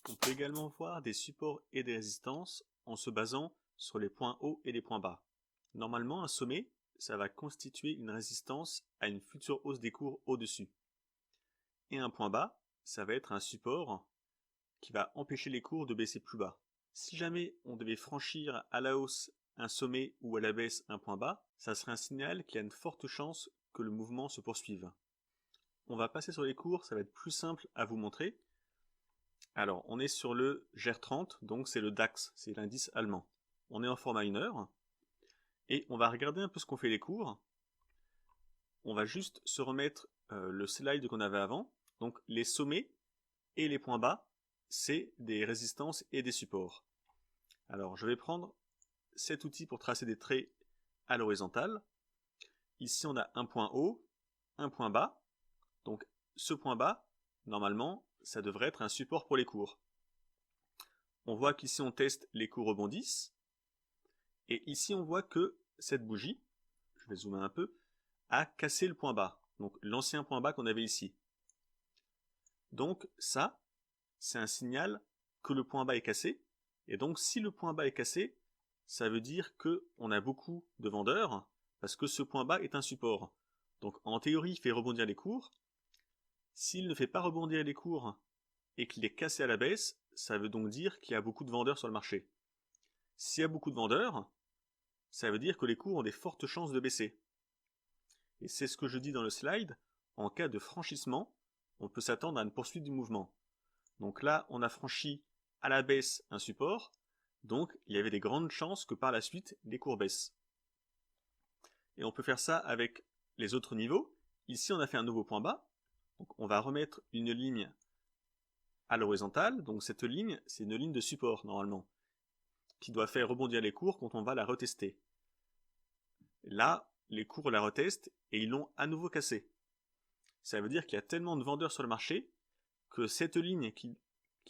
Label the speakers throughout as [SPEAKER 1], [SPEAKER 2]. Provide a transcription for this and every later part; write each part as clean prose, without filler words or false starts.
[SPEAKER 1] On peut également voir des supports et des résistances en se basant sur les points hauts et les points bas. Normalement, un sommet, ça va constituer une résistance à une future hausse des cours au-dessus. Et un point bas, ça va être un support qui va empêcher les cours de baisser plus bas. Si jamais on devait franchir à la hausse un sommet ou à la baisse un point bas, ça serait un signal qu'il y a une forte chance que le mouvement se poursuive. On va passer sur les cours, ça va être plus simple à vous montrer. Alors, on est sur le GER30, donc c'est le DAX, c'est l'indice allemand. On est en format 1 heure, et on va regarder un peu ce qu'ont fait les cours. On va juste se remettre le slide qu'on avait avant. Donc, les sommets et les points bas, c'est des résistances et des supports. Alors, je vais prendre cet outil pour tracer des traits à l'horizontale. Ici, on a un point haut, un point bas. Donc, ce point bas, normalement, ça devrait être un support pour les cours. On voit qu'ici, on teste les cours rebondissent. Et ici, on voit que cette bougie, je vais zoomer un peu, a cassé le point bas. Donc, l'ancien point bas qu'on avait ici. Donc, ça, c'est un signal que le point bas est cassé. Et donc, si le point bas est cassé, ça veut dire qu'on a beaucoup de vendeurs, parce que ce point bas est un support. Donc, en théorie, il fait rebondir les cours. S'il ne fait pas rebondir les cours et qu'il est cassé à la baisse, ça veut donc dire qu'il y a beaucoup de vendeurs sur le marché. S'il y a beaucoup de vendeurs, ça veut dire que les cours ont des fortes chances de baisser. Et c'est ce que je dis dans le slide, en cas de franchissement, on peut s'attendre à une poursuite du mouvement. Donc là, on a franchi à la baisse un support, donc il y avait des grandes chances que par la suite, les cours baissent. Et on peut faire ça avec les autres niveaux. Ici, on a fait un nouveau point bas, donc on va remettre une ligne à l'horizontale, donc cette ligne, c'est une ligne de support normalement, qui doit faire rebondir les cours quand on va la retester. Là, les cours la retestent et ils l'ont à nouveau cassée. Ça veut dire qu'il y a tellement de vendeurs sur le marché que cette ligne qui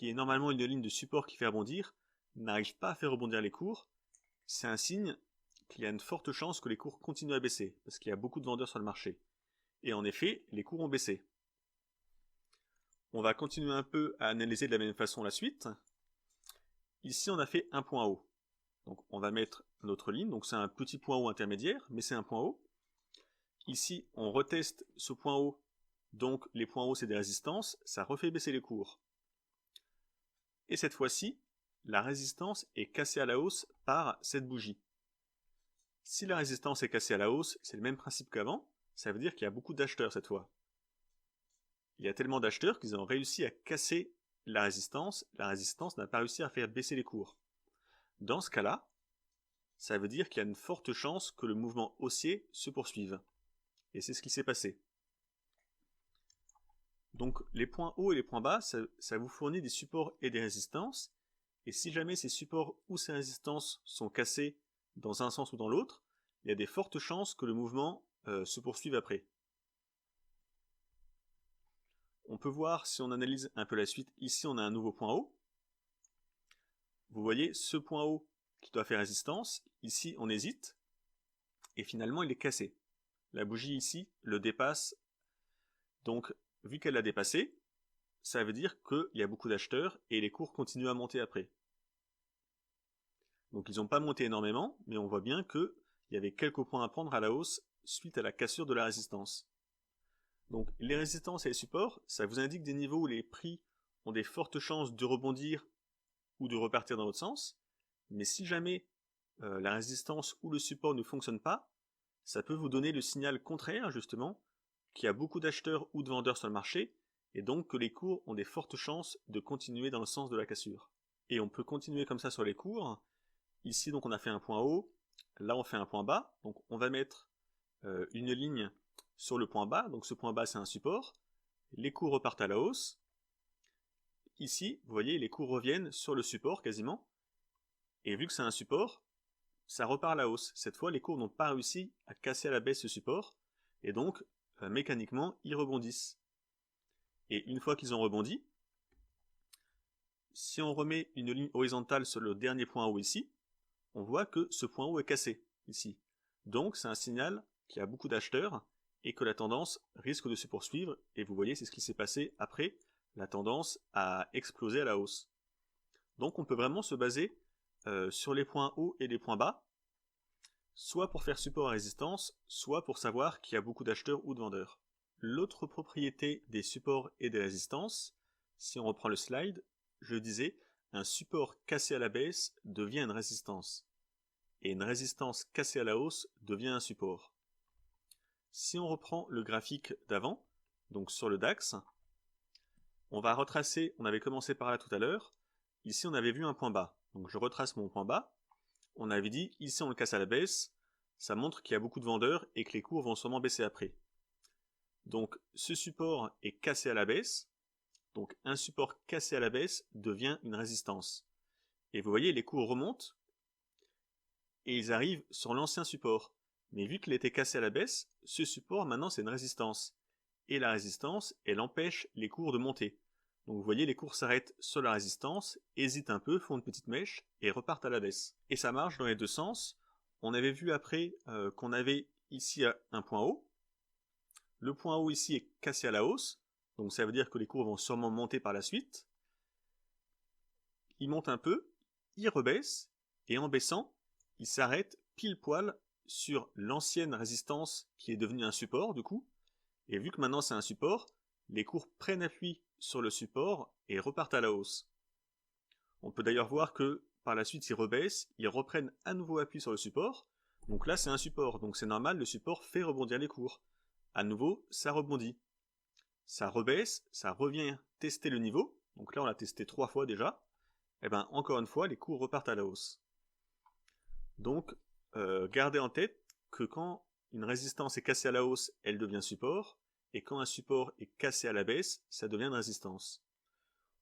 [SPEAKER 1] est normalement une ligne de support qui fait rebondir n'arrive pas à faire rebondir les cours. C'est un signe qu'il y a une forte chance que les cours continuent à baisser parce qu'il y a beaucoup de vendeurs sur le marché. Et en effet, les cours ont baissé. On va continuer un peu à analyser de la même façon la suite. Ici, on a fait un point haut. Donc, on va mettre notre ligne. Donc, c'est un petit point haut intermédiaire, mais c'est un point haut. Ici, on reteste ce point haut. Donc, les points hauts, c'est des résistances. Ça refait baisser les cours. Et cette fois-ci, la résistance est cassée à la hausse par cette bougie. Si la résistance est cassée à la hausse, c'est le même principe qu'avant. Ça veut dire qu'il y a beaucoup d'acheteurs cette fois. Il y a tellement d'acheteurs qu'ils ont réussi à casser la résistance. La résistance n'a pas réussi à faire baisser les cours. Dans ce cas-là, ça veut dire qu'il y a une forte chance que le mouvement haussier se poursuive. Et c'est ce qui s'est passé. Donc les points hauts et les points bas, ça vous fournit des supports et des résistances. Et si jamais ces supports ou ces résistances sont cassés dans un sens ou dans l'autre, il y a des fortes chances que le mouvement se poursuive après. On peut voir, si on analyse un peu la suite, ici on a un nouveau point haut. Vous voyez ce point haut qui doit faire résistance, ici on hésite, et finalement il est cassé. La bougie ici le dépasse, donc vu qu'elle l'a dépassé, ça veut dire qu'il y a beaucoup d'acheteurs et les cours continuent à monter après. Donc ils n'ont pas monté énormément, mais on voit bien qu'il y avait quelques points à prendre à la hausse suite à la cassure de la résistance. Donc les résistances et les supports, ça vous indique des niveaux où les prix ont des fortes chances de rebondir ou de repartir dans l'autre sens, mais si jamais la résistance ou le support ne fonctionne pas, ça peut vous donner le signal contraire justement, qu'il y a beaucoup d'acheteurs ou de vendeurs sur le marché, et donc que les cours ont des fortes chances de continuer dans le sens de la cassure. Et on peut continuer comme ça sur les cours. Ici donc on a fait un point haut, là on fait un point bas, donc on va mettre une ligne sur le point bas, donc ce point bas c'est un support, les cours repartent à la hausse. Ici, vous voyez, les cours reviennent sur le support quasiment, et vu que c'est un support, ça repart à la hausse. Cette fois, les cours n'ont pas réussi à casser à la baisse ce support, et donc, mécaniquement, ils rebondissent. Et une fois qu'ils ont rebondi, si on remet une ligne horizontale sur le dernier point haut ici, on voit que ce point haut est cassé, ici. Donc, c'est un signal qu'il y a beaucoup d'acheteurs, et que la tendance risque de se poursuivre, et vous voyez c'est ce qui s'est passé après, la tendance a explosé à la hausse. Donc on peut vraiment se baser sur les points hauts et les points bas, soit pour faire support à résistance, soit pour savoir qu'il y a beaucoup d'acheteurs ou de vendeurs. L'autre propriété des supports et des résistances, si on reprend le slide, je disais, un support cassé à la baisse devient une résistance, et une résistance cassée à la hausse devient un support. Si on reprend le graphique d'avant, donc sur le DAX, on va retracer, on avait commencé par là tout à l'heure, ici on avait vu un point bas, donc je retrace mon point bas, on avait dit ici on le casse à la baisse, ça montre qu'il y a beaucoup de vendeurs et que les cours vont sûrement baisser après. Donc ce support est cassé à la baisse, donc un support cassé à la baisse devient une résistance. Et vous voyez les cours remontent et ils arrivent sur l'ancien support. Mais vu qu'il était cassé à la baisse, ce support maintenant c'est une résistance. Et la résistance, elle empêche les cours de monter. Donc vous voyez les cours s'arrêtent sur la résistance, hésitent un peu, font une petite mèche et repartent à la baisse. Et ça marche dans les deux sens. On avait vu après qu'on avait ici un point haut. Le point haut ici est cassé à la hausse, donc ça veut dire que les cours vont sûrement monter par la suite. Il monte un peu, il rebaisse, et en baissant, il s'arrête pile poil sur l'ancienne résistance qui est devenue un support du coup, et vu que maintenant c'est un support, les cours prennent appui sur le support et repartent à la hausse. On peut d'ailleurs voir que par la suite ils rebaissent, ils reprennent à nouveau appui sur le support, donc là c'est un support, donc c'est normal, le support fait rebondir les cours. À nouveau, ça rebondit. Ça rebaisse, ça revient tester le niveau, donc là on l'a testé 3 fois déjà, et bien encore une fois les cours repartent à la hausse. Donc gardez en tête que quand une résistance est cassée à la hausse, elle devient support, et quand un support est cassé à la baisse, ça devient une résistance.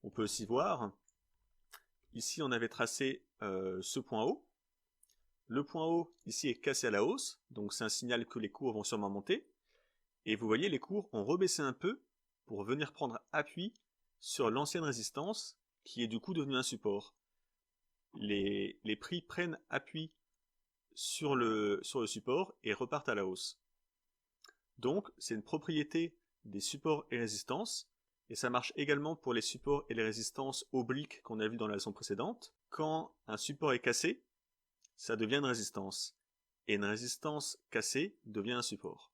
[SPEAKER 1] On peut aussi voir, ici on avait tracé ce point haut. Le point haut ici est cassé à la hausse, donc c'est un signal que les cours vont sûrement monter. Et vous voyez les cours ont rebaissé un peu pour venir prendre appui sur l'ancienne résistance qui est du coup devenue un support. Les prix prennent appui sur le support et repartent à la hausse. Donc c'est une propriété des supports et résistances, et ça marche également pour les supports et les résistances obliques qu'on a vu dans la leçon précédente. Quand un support est cassé, ça devient une résistance, et une résistance cassée devient un support.